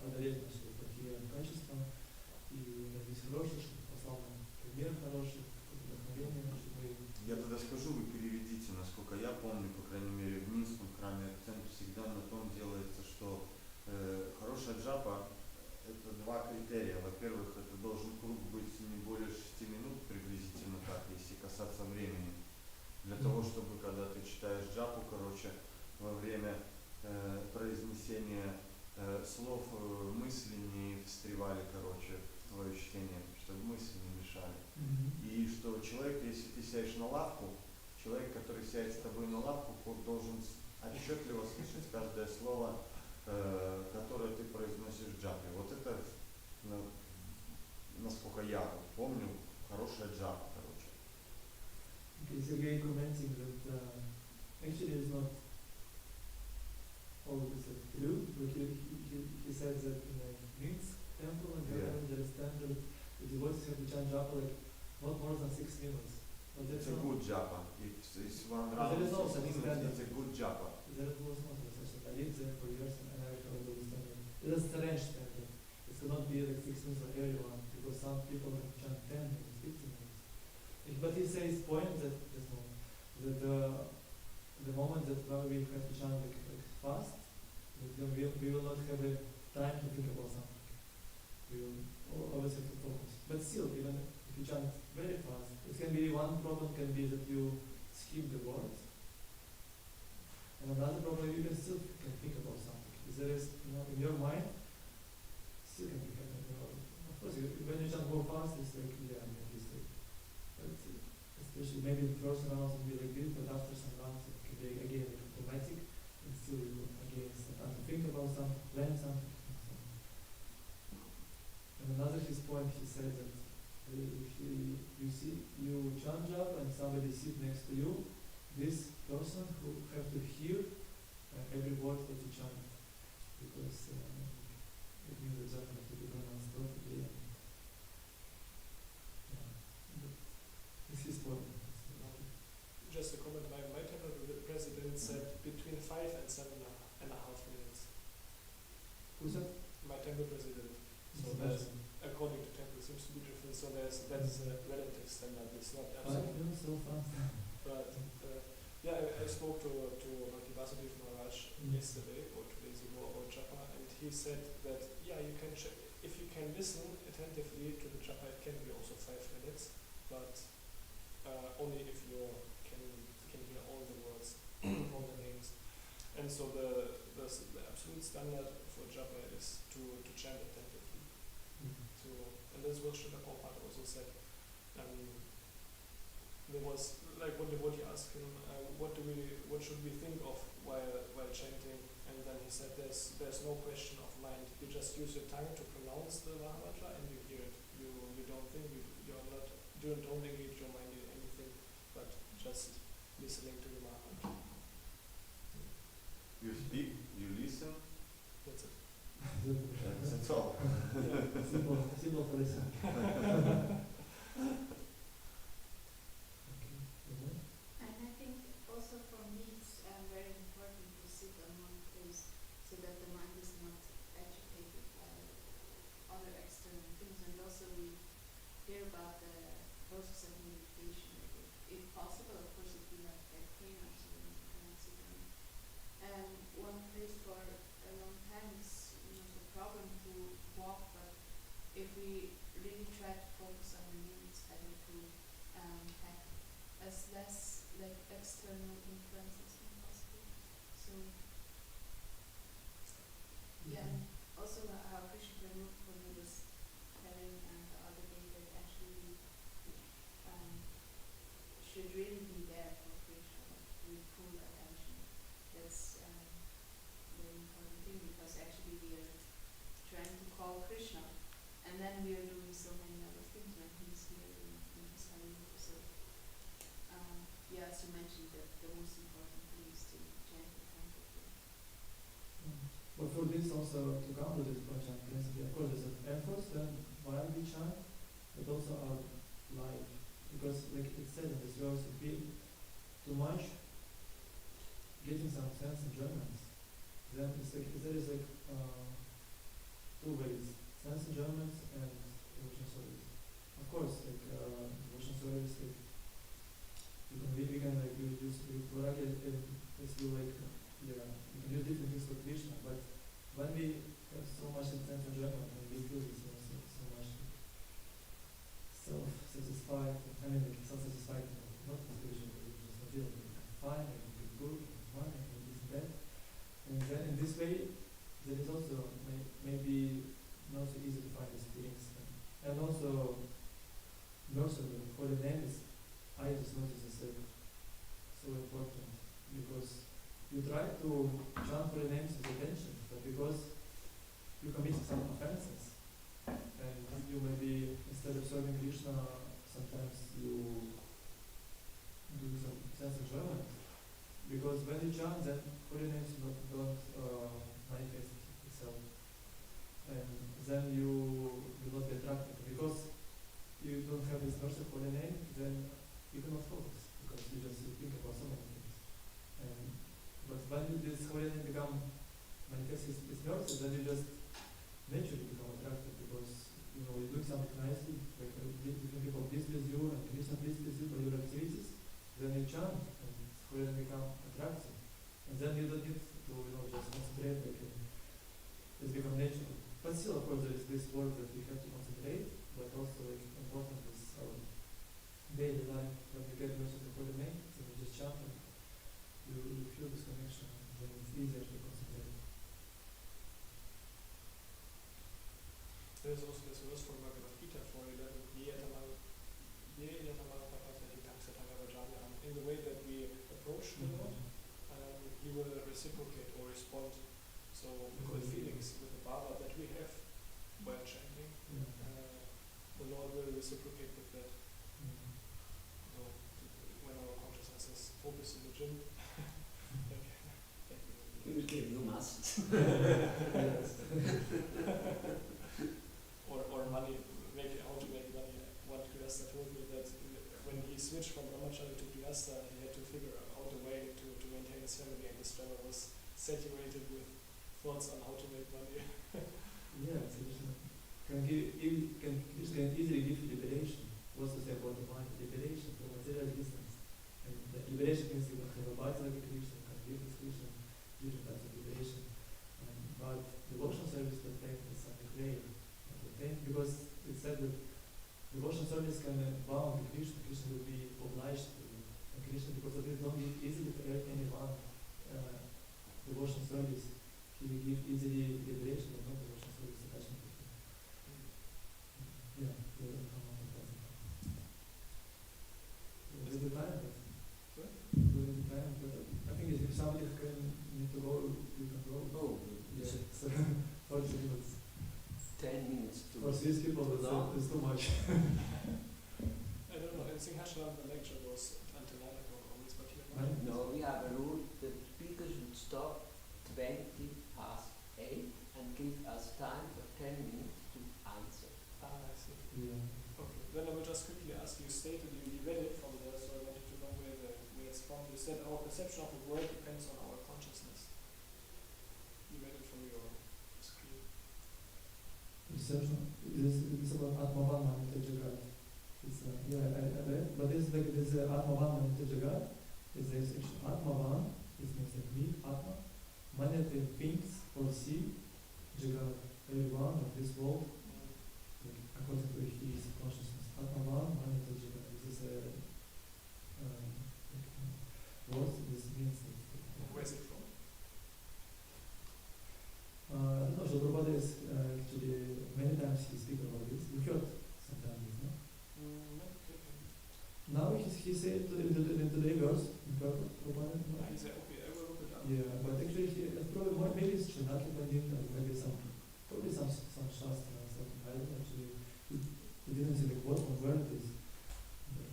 одолеть наши плохие качества и родить хорошее, чтобы послал нам пример хороший, вдохновение, чтобы... Я тогда скажу, вы переведите, насколько я помню, по крайней мере, в Минском храме акцент всегда на том делается, что хорошая джапа – это два критерия. Во-первых, это должен круг быть не более 6 минут приблизительно так, если касаться времени. Для того, чтобы когда ты читаешь джапу, короче, во время произнесения слов мысли не встревали, короче, в твое чтение, чтобы мысли не мешали. И что человек, если ты сядешь на лавку, человек, который сядет с тобой на лавку, должен отчетливо слышать каждое слово, которое ты произносишь в джапе. Вот это, насколько я помню, хорошая джапа, короче. Okay, Sergei commenting that actually it's not always true, but he says that in a Minsk temple in Gotland there is standard the devotees have to chant japa like not more than 6 minutes. But It's a good japa. It's one round round, no 6 minutes, it's a good japa. There was not a session. I lived there for years and I heard of the standard. It is a strange standard. It cannot be like 6 minutes for everyone because some people have to chant 10 minutes, 15 minutes. But he says point that the moment that we have to chant like fast, then we will not have the time to think about something. We will always have to focus. But still, even if you chant very fast, it can be one problem can be that you skip the words. And another problem you can still can think about something. If there is, in your mind, still can be happening. Of course, when you chant go fast, it's like, yeah, make mistake. But especially maybe the first round will be like this, but after some rounds it can be again like automatic, and still you again start to think about something, plan something. And another his point, he said that if you chant japa and somebody sit next to you, this person who have to hear every word that you chant, because it means that japa have to be pronounced properly. This is his point. Just a comment, my temple president said between 5 and 7.5 minutes. Who's that? My temple president. So there's, according to temple, seems to be different. So that's a relative standard. It's not 5 minutes so fast. But yeah, I spoke to Bhakti Vasudev Maharaj yesterday or 2 days ago about japa, and he said that yeah, you can if you can listen attentively to the japa, it can be also 5 minutes, but only if you can hear all the words, all the names. And so the absolute standard for japa is to chant attentively. And that's what Srila Prabhupada also said. There was like one devotee asked him, what should we think of while chanting? And then he said, there's no question of mind. You just use your tongue to pronounce the Mahamantra and you hear it. You don't think, don't engage your mind in anything, but just listening to the Mahamantra. You speak, you listen. That's it. That's all. Simple for listen. And I think also for me it's very important to sit on one place so that the mind is not agitated by other external things. And also we hear about the process of meditation. If possible, of course, if you have back pain or so, you cannot sit on it. One place for a long time is the problem to walk, but if we really try to focus on the knee, it's better to have as less like external influences as possible. So yeah, and also how Krishna Prabhu was telling the other day that actually should really be there for Krishna with full attention. That's very important. also to counter this Prajna principle, of course, there's an efforts then while we chant, but also our life. Because, like it says in this verse, if we too much getting some sense enjoyments, then it's like there is like two ways: sense enjoyments and devotion service. Of course, like devotion service, like we can like use as you like yeah, we can use different things for Krishna, but when we have so much sense enjoyment and we feel this so much self-satisfied, I mean like self-satisfied, not spiritual, just material, like I'm fine, I can get good, I have money, I can this and that. And then in this way, there is also maybe not so easy to find these things. And also, nursery, holy name is, I just noticed is like so important because you try to chant holy names with attention, but because you commit some offenses, and you maybe instead of serving Krishna, sometimes you do some sense enjoyment. Because when you chant, then holy names don't manifest itself, and then you will not be attracted. Because you don't have this mercy holy name, then you cannot focus because you think about so many things. But when this holy name manifests its mercy, then you just naturally become attracted because you're doing something nicely, like different people please with you and Krishna please with you by your activities. Then you chant and holy name become attractive, and then you don't need to just concentrate. Like it's become natural. But still, of course, there is this word that we have to concentrate, but also like important is our daily life. When we get mercy of the holy name, so we just chant and you feel this connection, and then it's easier to concentrate. There's also this verse from Bhagavad Gita 4:11. In the way that we approach the Lord, He will reciprocate or respond. So with the feelings, with the bhava that we have while chanting, the Lord will reciprocate with that. So when our consciousness is focused in the gym, He will give you muscles. or money, how to make money. One Grihastha told me that when he switched from brahmacharya to Grihastha, he had to figure out a way to maintain his family, and his family was saturated with thoughts on how to make money. Yeah, so can easily give liberation. What's to say about the mind? Liberation from material existence. And liberation means you can have a body like a Krishna, you can give this Krishna different types of liberation. But devotion service will take something rare. Because it said that devotion service can bound Krishna. Krishna will be obliged to you. And Krishna, because of this, don't give easily to anyone devotion service. He will give easily liberation, but not devotion service attachment. Yeah, we'll come on with that. There is the time, but there is the time, but I think if somebody need to go, you can go. Oh, yeah. So 40 minutes. 10 minutes to For Swiss people, it's too much. I don't know, in Singhasharam the lecture was until 9 o'clock always, but here No, we have a rule that speaker should stop 8 and give us time for 10 minutes to answer. I see. Yeah. Okay, then I will just quickly ask you, stated you read it from there, so I wanted to know where it's from. You said our perception of the world depends on our consciousness. You read it from your screen. Perception is about Atmavan Jagat. Yeah, I read, but this Atmavan Jagat is the section. Atmavan, this means like me, Atma. Manyate thinks or see Jagat, everyone of this world, like, according to his consciousness. Atmavan, Manyate Jagat. This is a word, this means that. Where is it from? I don't know, Prabhupada is actually, many times he speaks about this. You heard sometimes this, no? Now he said in today's verse, in Prabhupada. He said, okay, I will look it up. Yeah, but actually, probably more, maybe it's Srinaki Pandit, or maybe probably some Shastra or something. I don't know, actually. He didn't say like what word it is. But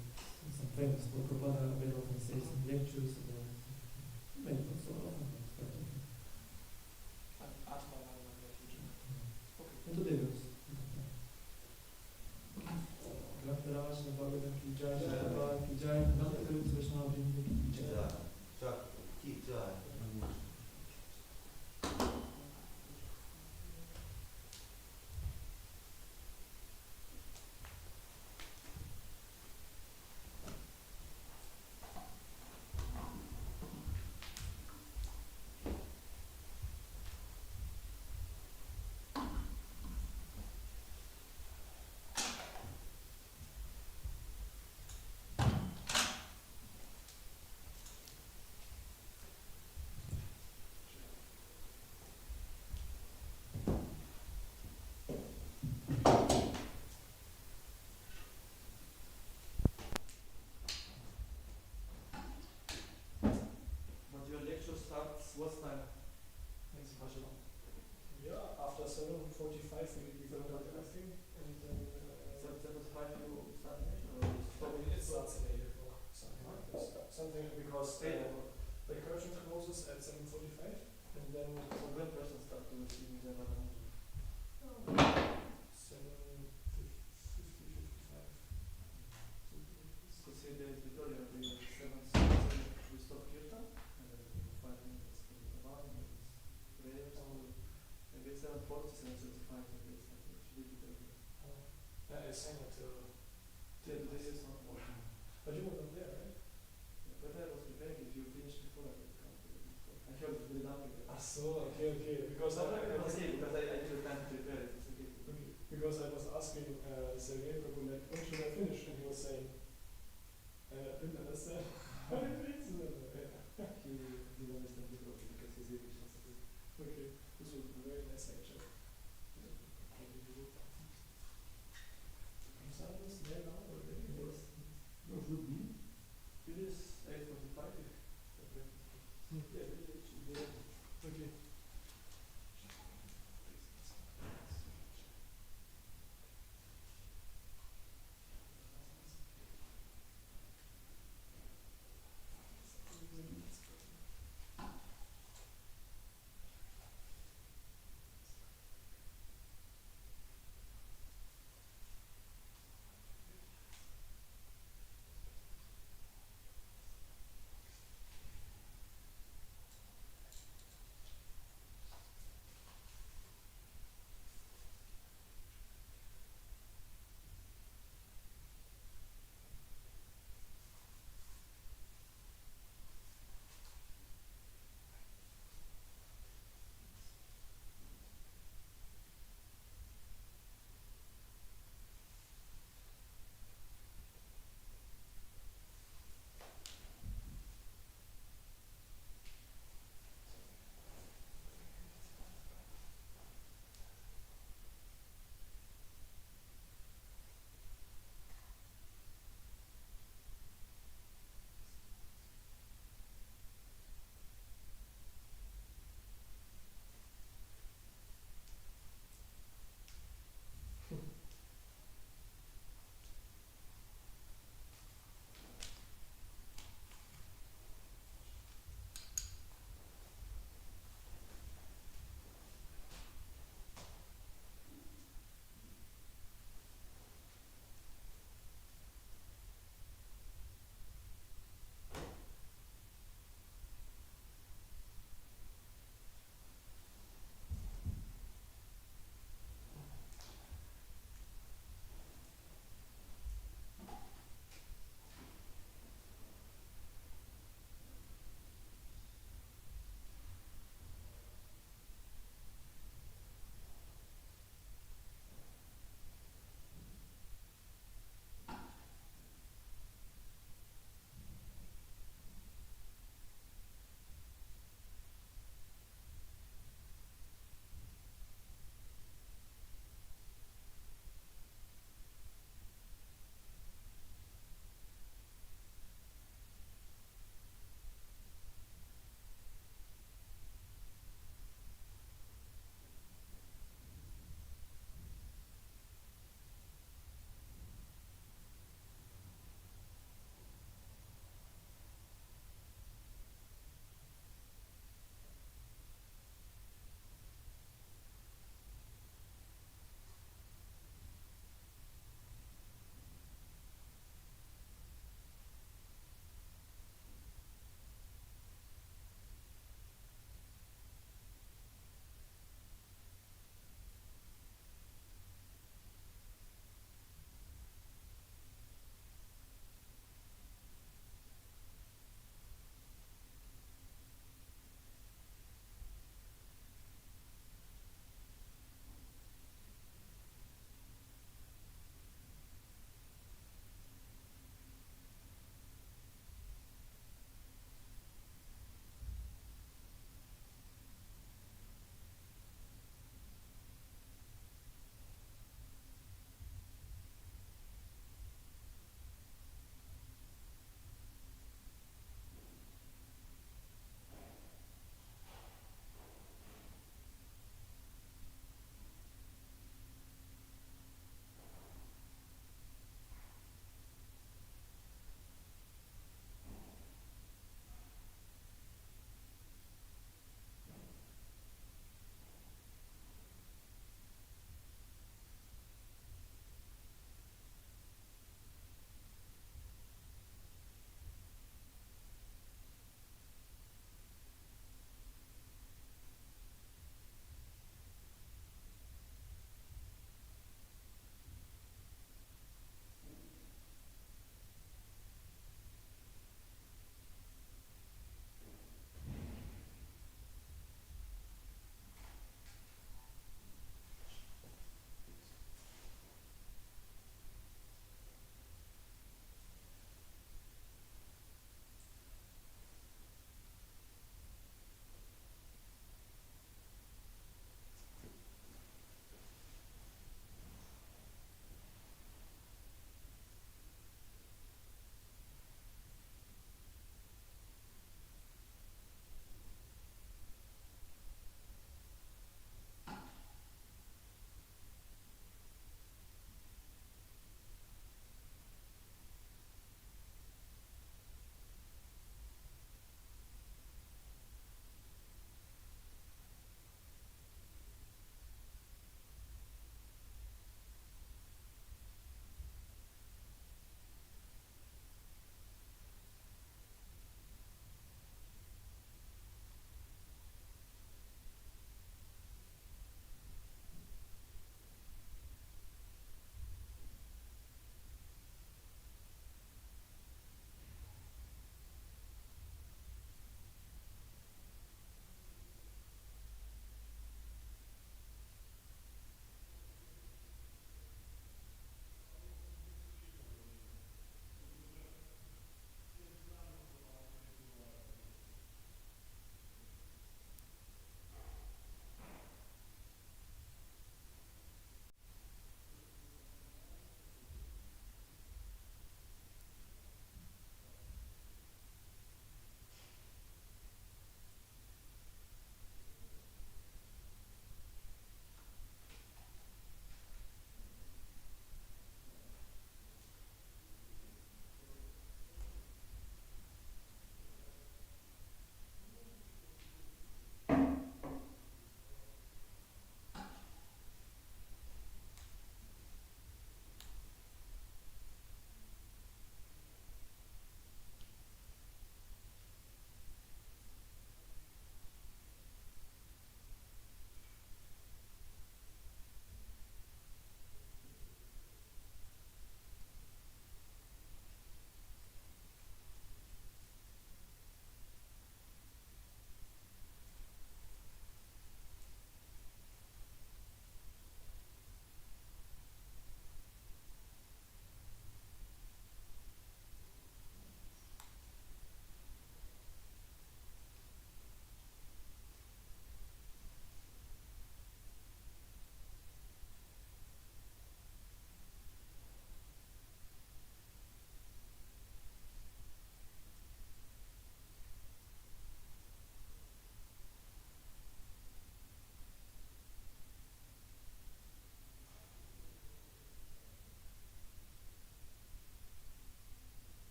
some famous, what Prabhupada very often says in lectures about, maybe not so often, but quite often. Atmavan, starts what time? Next question. Yeah, after 7:45 we go to everything, and then 7:45 you start the mission, or probably it starts at 8 o'clock, something like this. Something because 8 o'clock. the curtain closes at 7:45, and then So when person start to receive the Vada? 7:50, 55. So say there is Victoria, we have 7, we stop Kirtan, and then we have 5 minutes for the Vada, and prayers, so maybe 7:40, 7:35, maybe it's like it should be Victoria. I sang until Till this is not more. but you were not there, right? But I was preparing, if you finish before, I would come to it before. I heard it will not be there. So okay, because Because I did the time to prepare it, it's okay. okay, because I was asking Sergei Prabhu, like, when should I finish? And he was saying, I didn't understand. What did he